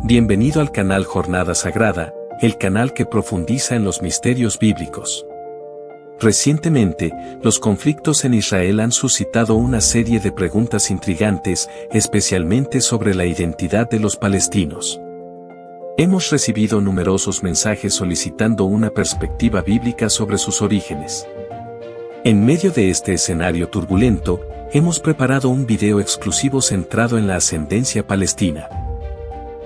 Bienvenido al canal Jornada Sagrada, el canal que profundiza en los misterios bíblicos. Recientemente, los conflictos en Israel han suscitado una serie de preguntas intrigantes, especialmente sobre la identidad de los palestinos. Hemos recibido numerosos mensajes solicitando una perspectiva bíblica sobre sus orígenes. En medio de este escenario turbulento, hemos preparado un video exclusivo centrado en la ascendencia palestina.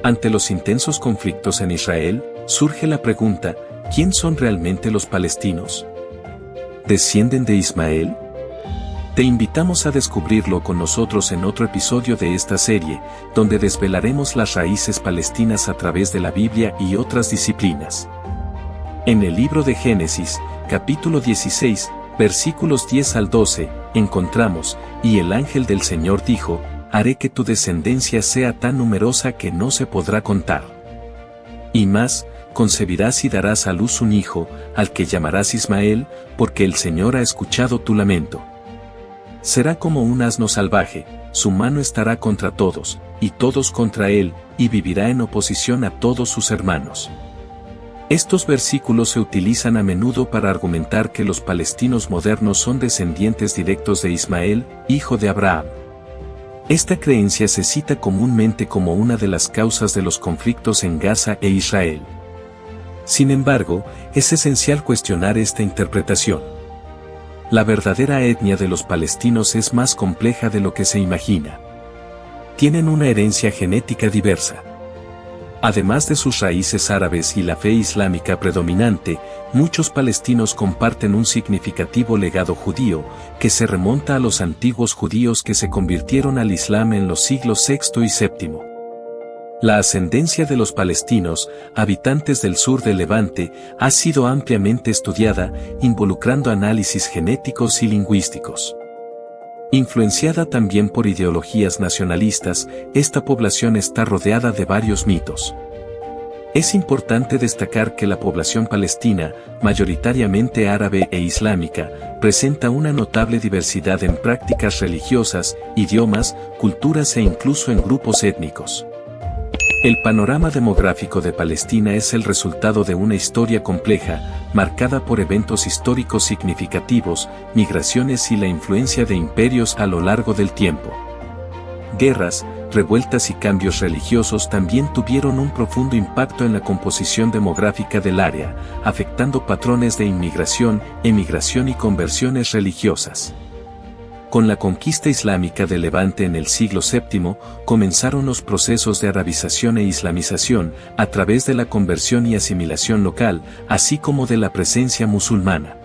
Ante los intensos conflictos en Israel, surge la pregunta, ¿quién son realmente los palestinos? ¿Descienden de Ismael? Te invitamos a descubrirlo con nosotros en otro episodio de esta serie, donde desvelaremos las raíces palestinas a través de la Biblia y otras disciplinas. En el libro de Génesis, capítulo 16, versículos 10 al 12, encontramos, y el ángel del Señor dijo, haré que tu descendencia sea tan numerosa que no se podrá contar. Y más, concebirás y darás a luz un hijo, al que llamarás Ismael, porque el Señor ha escuchado tu lamento. Será como un asno salvaje, su mano estará contra todos, y todos contra él, y vivirá en oposición a todos sus hermanos. Estos versículos se utilizan a menudo para argumentar que los palestinos modernos son descendientes directos de Ismael, hijo de Abraham. Esta creencia se cita comúnmente como una de las causas de los conflictos en Gaza e Israel. Sin embargo, es esencial cuestionar esta interpretación. La verdadera etnia de los palestinos es más compleja de lo que se imagina. Tienen una herencia genética diversa. Además de sus raíces árabes y la fe islámica predominante, muchos palestinos comparten un significativo legado judío, que se remonta a los antiguos judíos que se convirtieron al Islam en los siglos VI y VII. La ascendencia de los palestinos, habitantes del sur del Levante, ha sido ampliamente estudiada, involucrando análisis genéticos y lingüísticos. Influenciada también por ideologías nacionalistas, esta población está rodeada de varios mitos. Es importante destacar que la población palestina, mayoritariamente árabe e islámica, presenta una notable diversidad en prácticas religiosas, idiomas, culturas e incluso en grupos étnicos. El panorama demográfico de Palestina es el resultado de una historia compleja, marcada por eventos históricos significativos, migraciones y la influencia de imperios a lo largo del tiempo. Guerras, revueltas y cambios religiosos también tuvieron un profundo impacto en la composición demográfica del área, afectando patrones de inmigración, emigración y conversiones religiosas. Con la conquista islámica del Levante en el siglo VII, comenzaron los procesos de arabización e islamización, a través de la conversión y asimilación local, así como de la presencia musulmana.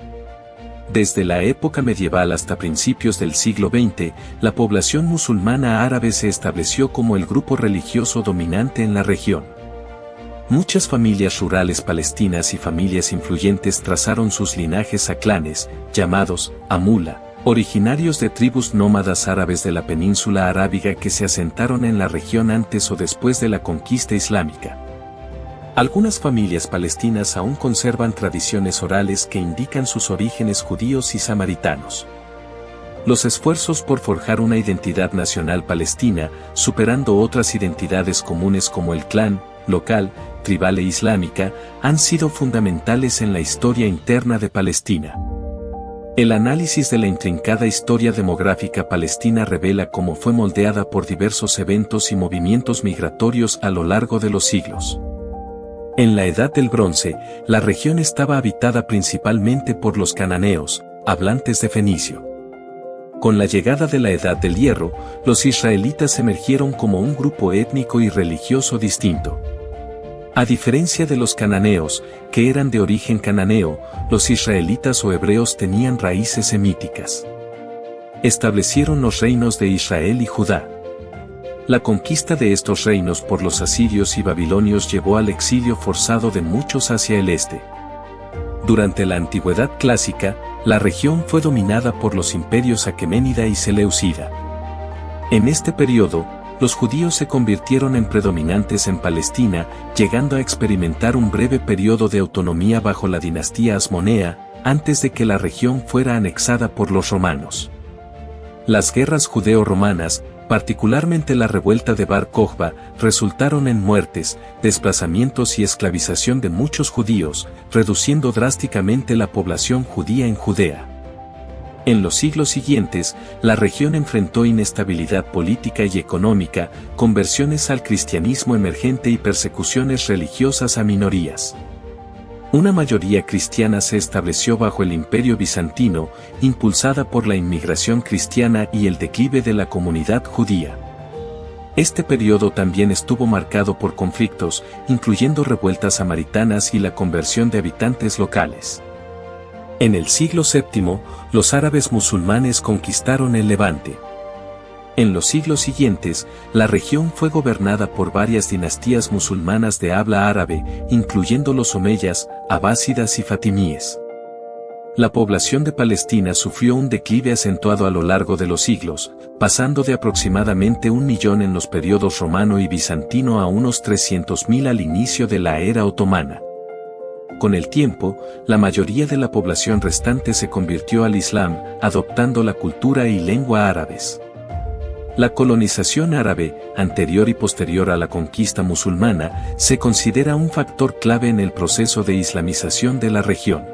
Desde la época medieval hasta principios del siglo XX, la población musulmana árabe se estableció como el grupo religioso dominante en la región. Muchas familias rurales palestinas y familias influyentes trazaron sus linajes a clanes, llamados Amula, originarios de tribus nómadas árabes de la península arábiga que se asentaron en la región antes o después de la conquista islámica. Algunas familias palestinas aún conservan tradiciones orales que indican sus orígenes judíos y samaritanos. Los esfuerzos por forjar una identidad nacional palestina, superando otras identidades comunes como el clan, local, tribal e islámica, han sido fundamentales en la historia interna de Palestina. El análisis de la intrincada historia demográfica palestina revela cómo fue moldeada por diversos eventos y movimientos migratorios a lo largo de los siglos. En la Edad del Bronce, la región estaba habitada principalmente por los cananeos, hablantes de fenicio. Con la llegada de la Edad del Hierro, los israelitas emergieron como un grupo étnico y religioso distinto. A diferencia de los cananeos, que eran de origen cananeo, los israelitas o hebreos tenían raíces semíticas. Establecieron los reinos de Israel y Judá. La conquista de estos reinos por los asirios y babilonios llevó al exilio forzado de muchos hacia el este. Durante la Antigüedad clásica, la región fue dominada por los imperios aqueménida y seleucida. En este periodo, los judíos se convirtieron en predominantes en Palestina, llegando a experimentar un breve periodo de autonomía bajo la dinastía Asmonea, antes de que la región fuera anexada por los romanos. Las guerras judeo-romanas, particularmente la revuelta de Bar Kokhba, resultaron en muertes, desplazamientos y esclavización de muchos judíos, reduciendo drásticamente la población judía en Judea. En los siglos siguientes, la región enfrentó inestabilidad política y económica, conversiones al cristianismo emergente y persecuciones religiosas a minorías. Una mayoría cristiana se estableció bajo el Imperio bizantino, impulsada por la inmigración cristiana y el declive de la comunidad judía. Este periodo también estuvo marcado por conflictos, incluyendo revueltas samaritanas y la conversión de habitantes locales. En el siglo VII, los árabes musulmanes conquistaron el Levante. En los siglos siguientes, la región fue gobernada por varias dinastías musulmanas de habla árabe, incluyendo los omeyas, abásidas y fatimíes. La población de Palestina sufrió un declive acentuado a lo largo de los siglos, pasando de aproximadamente 1 millón en los periodos romano y bizantino a unos 300.000 al inicio de la era otomana. Con el tiempo, la mayoría de la población restante se convirtió al Islam, adoptando la cultura y lengua árabes. La colonización árabe, anterior y posterior a la conquista musulmana, se considera un factor clave en el proceso de islamización de la región.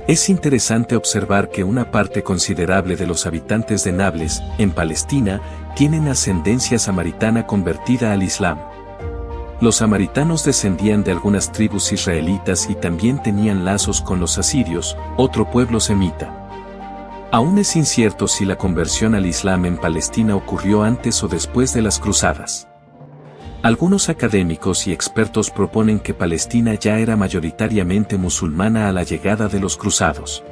Es interesante observar que una parte considerable de los habitantes de Nablus, en Palestina, tienen ascendencia samaritana convertida al Islam. Los samaritanos descendían de algunas tribus israelitas y también tenían lazos con los asirios, otro pueblo semita. Aún es incierto si la conversión al Islam en Palestina ocurrió antes o después de las cruzadas. Algunos académicos y expertos proponen que Palestina ya era mayoritariamente musulmana a la llegada de los cruzados.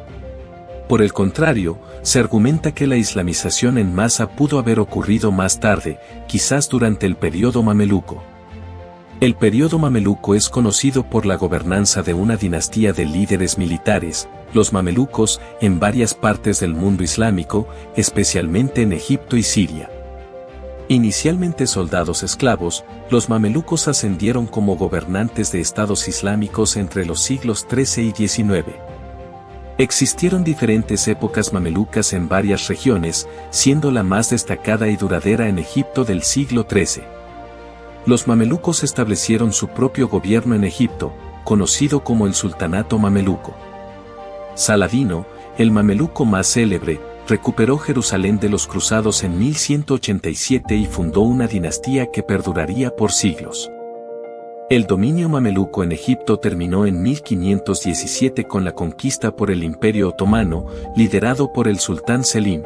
Por el contrario, se argumenta que la islamización en masa pudo haber ocurrido más tarde, quizás durante el período mameluco. El período mameluco es conocido por la gobernanza de una dinastía de líderes militares, los mamelucos, en varias partes del mundo islámico, especialmente en Egipto y Siria. Inicialmente soldados esclavos, los mamelucos ascendieron como gobernantes de estados islámicos entre los siglos XIII y XIX. Existieron diferentes épocas mamelucas en varias regiones, siendo la más destacada y duradera en Egipto del siglo XIII. Los mamelucos establecieron su propio gobierno en Egipto, conocido como el Sultanato Mameluco. Saladino, el mameluco más célebre, recuperó Jerusalén de los cruzados en 1187 y fundó una dinastía que perduraría por siglos. El dominio mameluco en Egipto terminó en 1517 con la conquista por el Imperio Otomano, liderado por el sultán Selim.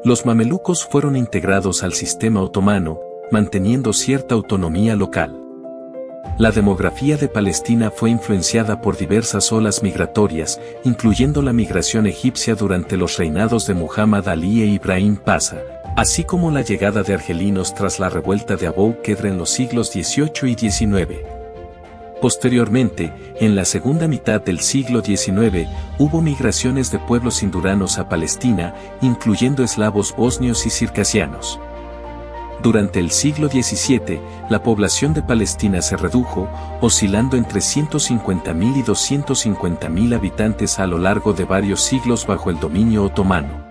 Los mamelucos fueron integrados al sistema otomano, manteniendo cierta autonomía local. La demografía de Palestina fue influenciada por diversas olas migratorias, incluyendo la migración egipcia durante los reinados de Muhammad Ali e Ibrahim Pasha, así como la llegada de argelinos tras la revuelta de Abou Kedr en los siglos XVIII y XIX. Posteriormente, en la segunda mitad del siglo XIX, hubo migraciones de pueblos induranos a Palestina, incluyendo eslavos bosnios y circasianos. Durante el siglo XVII, la población de Palestina se redujo, oscilando entre 150.000 y 250.000 habitantes a lo largo de varios siglos bajo el dominio otomano.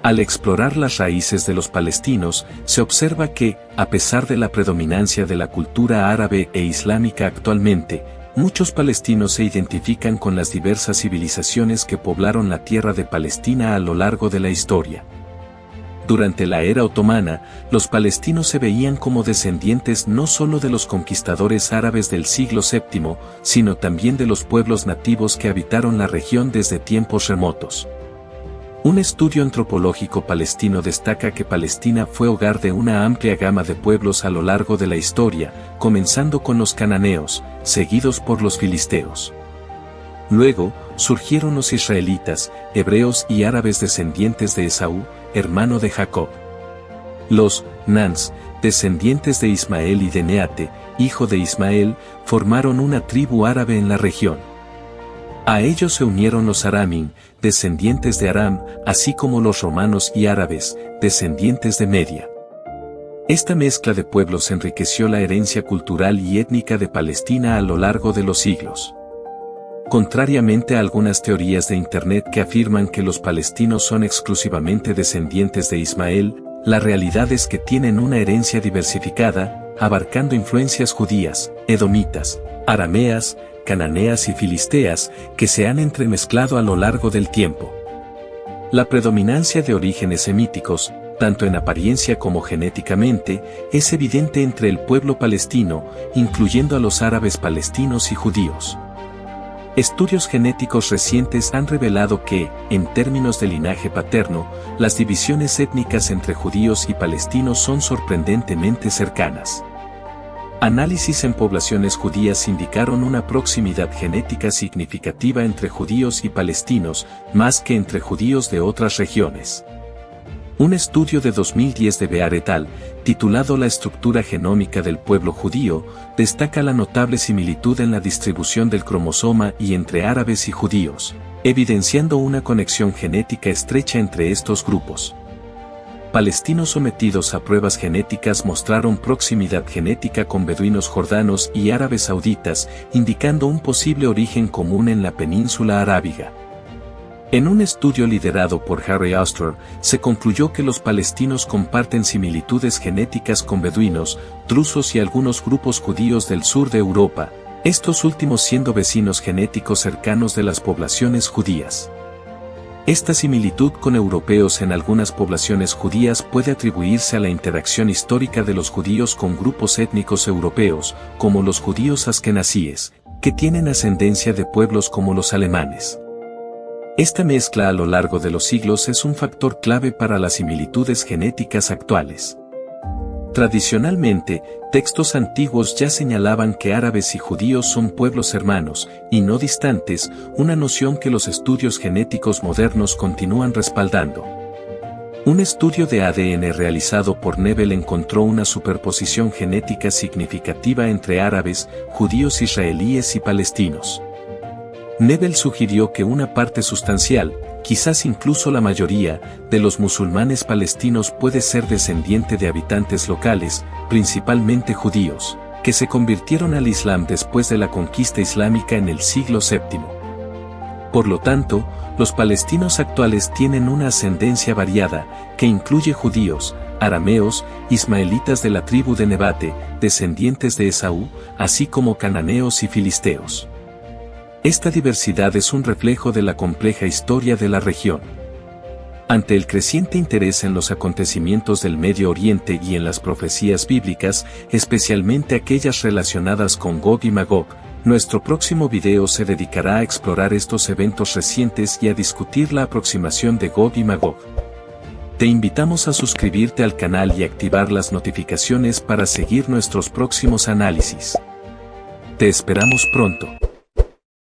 Al explorar las raíces de los palestinos, se observa que, a pesar de la predominancia de la cultura árabe e islámica actualmente, muchos palestinos se identifican con las diversas civilizaciones que poblaron la tierra de Palestina a lo largo de la historia. Durante la era otomana, los palestinos se veían como descendientes no solo de los conquistadores árabes del siglo VII, sino también de los pueblos nativos que habitaron la región desde tiempos remotos. Un estudio antropológico palestino destaca que Palestina fue hogar de una amplia gama de pueblos a lo largo de la historia, comenzando con los cananeos, seguidos por los filisteos. Luego, surgieron los israelitas, hebreos y árabes descendientes de Esaú, hermano de Jacob. Los Nans, descendientes de Ismael y de Neate, hijo de Ismael, formaron una tribu árabe en la región. A ellos se unieron los Aramim, descendientes de Aram, así como los romanos y árabes, descendientes de Media. Esta mezcla de pueblos enriqueció la herencia cultural y étnica de Palestina a lo largo de los siglos. Contrariamente a algunas teorías de Internet que afirman que los palestinos son exclusivamente descendientes de Ismael, la realidad es que tienen una herencia diversificada, abarcando influencias judías, edomitas, arameas, cananeas y filisteas, que se han entremezclado a lo largo del tiempo. La predominancia de orígenes semíticos, tanto en apariencia como genéticamente, es evidente entre el pueblo palestino, incluyendo a los árabes palestinos y judíos. Estudios genéticos recientes han revelado que, en términos de linaje paterno, las divisiones étnicas entre judíos y palestinos son sorprendentemente cercanas. Análisis en poblaciones judías indicaron una proximidad genética significativa entre judíos y palestinos, más que entre judíos de otras regiones. Un estudio de 2010 de Bear et al., titulado La estructura genómica del pueblo judío, destaca la notable similitud en la distribución del cromosoma y entre árabes y judíos, evidenciando una conexión genética estrecha entre estos grupos. Palestinos sometidos a pruebas genéticas mostraron proximidad genética con beduinos jordanos y árabes sauditas, indicando un posible origen común en la península arábiga. En un estudio liderado por Harry Astor, se concluyó que los palestinos comparten similitudes genéticas con beduinos, drusos y algunos grupos judíos del sur de Europa, estos últimos siendo vecinos genéticos cercanos de las poblaciones judías. Esta similitud con europeos en algunas poblaciones judías puede atribuirse a la interacción histórica de los judíos con grupos étnicos europeos, como los judíos askenazíes, que tienen ascendencia de pueblos como los alemanes. Esta mezcla a lo largo de los siglos es un factor clave para las similitudes genéticas actuales. Tradicionalmente, textos antiguos ya señalaban que árabes y judíos son pueblos hermanos, y no distantes, una noción que los estudios genéticos modernos continúan respaldando. Un estudio de ADN realizado por Nebel encontró una superposición genética significativa entre árabes, judíos israelíes y palestinos. Nebel sugirió que una parte sustancial, quizás incluso la mayoría, de los musulmanes palestinos puede ser descendiente de habitantes locales, principalmente judíos, que se convirtieron al Islam después de la conquista islámica en el siglo VII. Por lo tanto, los palestinos actuales tienen una ascendencia variada, que incluye judíos, arameos, ismaelitas de la tribu de Nebate, descendientes de Esaú, así como cananeos y filisteos. Esta diversidad es un reflejo de la compleja historia de la región. Ante el creciente interés en los acontecimientos del Medio Oriente y en las profecías bíblicas, especialmente aquellas relacionadas con Gog y Magog, nuestro próximo video se dedicará a explorar estos eventos recientes y a discutir la aproximación de Gog y Magog. Te invitamos a suscribirte al canal y activar las notificaciones para seguir nuestros próximos análisis. Te esperamos pronto.